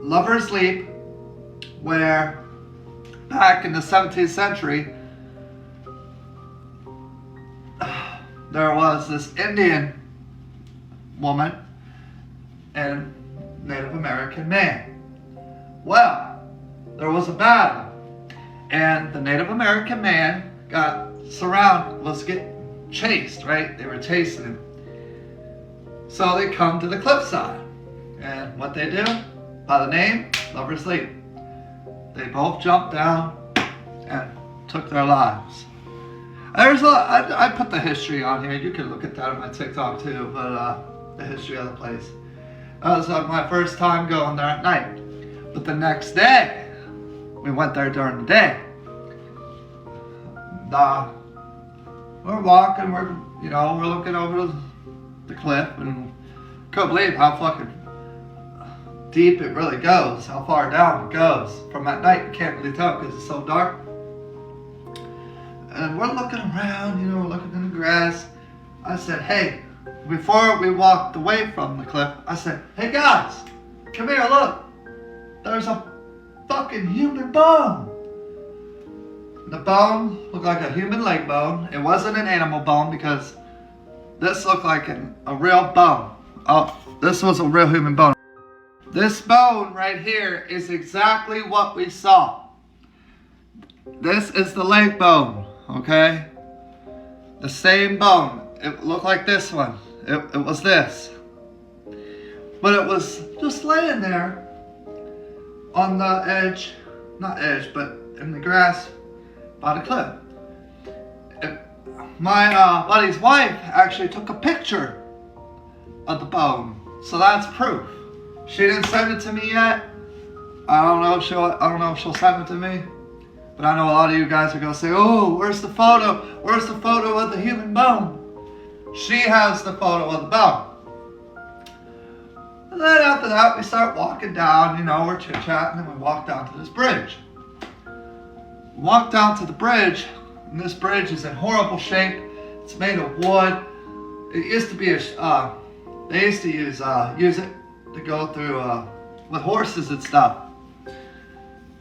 Lover's Leap, where back in the 17th century, there was this Indian woman and Native American man. Well, there was a battle, and the Native American man was getting chased, right? They were chasing him. So they come to the cliffside, and what they do, by the name, Lover's Leap. They both jumped down and took their lives. I put the history on here. You can look at that on my TikTok too, but the history of the place. That was my first time going there at night. But the next day, we went there during the day. We're walking, we're looking over the cliff, and couldn't believe how fucking deep it really goes, how far down it goes. From at night, you can't really tell because it's so dark. And we're looking around, we're looking in the grass. I said, hey, before we walked away from the cliff, I said, hey guys, come here, look. There's a fucking human bone. The bone looked like a human leg bone. It wasn't an animal bone because this looked like a real bone. Oh, this was a real human bone. This bone right here is exactly what we saw. This is the leg bone, okay? The same bone. It looked like this one. It was this. But it was just laying there on the edge, not edge, but in the grass by the cliff. My buddy's wife actually took a picture of the bone, so that's proof. She didn't send it to me yet. I don't know if she'll send it to me, but I know a lot of you guys are gonna say, "Oh, where's the photo? Where's the photo of the human bone?" She has the photo of the bone. And then after that, we start walking down. We're chit-chatting, and we walk down to this bridge. Walk down to the bridge, and this bridge is in horrible shape. It's made of wood. It used to be they used to use it to go through with horses and stuff.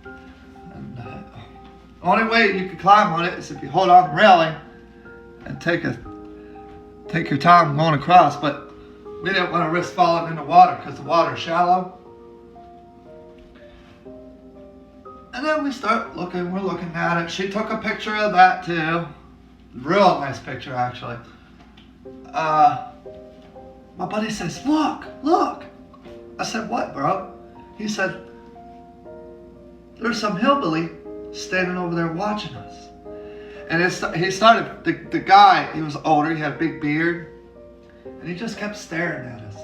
And the only way you could climb on it is if you hold on the railing and take your time going across. But we didn't want to risk falling in the water because the water's shallow. And then we start looking, we're looking at it. She took a picture of that too. Real nice picture, actually. My buddy says, look. I said, what, bro? He said, there's some hillbilly standing over there watching us. And he started, the guy, he was older, he had a big beard, and he just kept staring at us.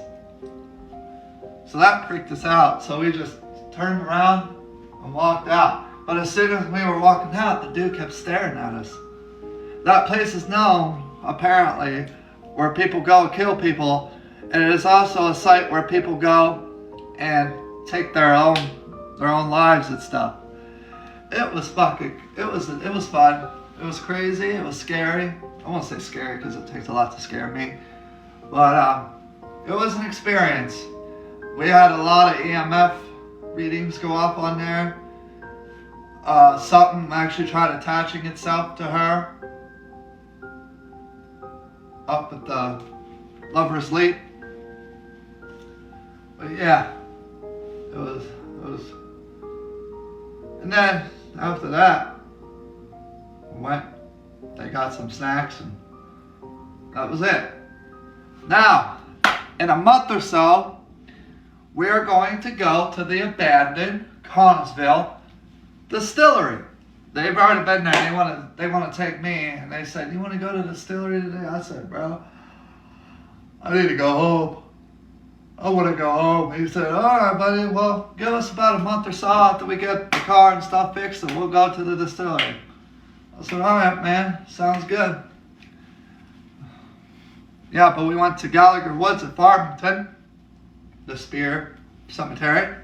So that freaked us out. So we just turned around and walked out. But as soon as we were walking out, the dude kept staring at us. That place is known, apparently, where people go and kill people, and it is also a site where people go and take their own lives and stuff. It was fun. It was crazy. It was scary. I won't say scary because it takes a lot to scare me, but it was an experience. We had a lot of EMF readings go up on there. Something actually tried attaching itself to her up at the Lover's Leap. But yeah, it was. And then after that, they got some snacks, and that was it. Now, in a month or so, we are going to go to the abandoned Connellsville distillery. They've already been there. They want to take me, and they said, "You want to go to the distillery today?" I said, "Bro, I need to go home. I want to go home." He said, "All right, buddy. Well, give us about a month or so after we get the car and stuff fixed, and we'll go to the distillery." I said, "All right, man. Sounds good." Yeah, but we went to Gallagher Woods at Farmington, the Spear Cemetery.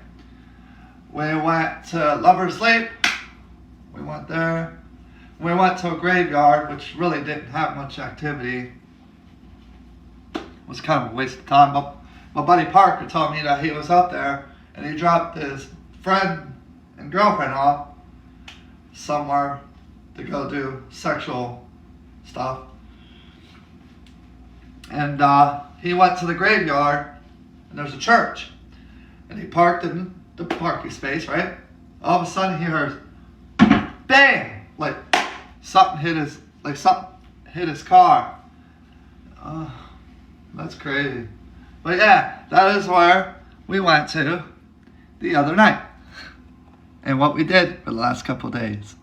We went to Lover's Leap. We went there. We went to a graveyard, which really didn't have much activity. It was kind of a waste of time. But my buddy Parker told me that he was up there, and he dropped his friend and girlfriend off somewhere to go do sexual stuff. And he went to the graveyard, and there's a church. And he parked in the parking space, right? All of a sudden he heard, bang! Like something hit his car. That's crazy. But yeah, that is where we went to the other night. And what we did for the last couple days.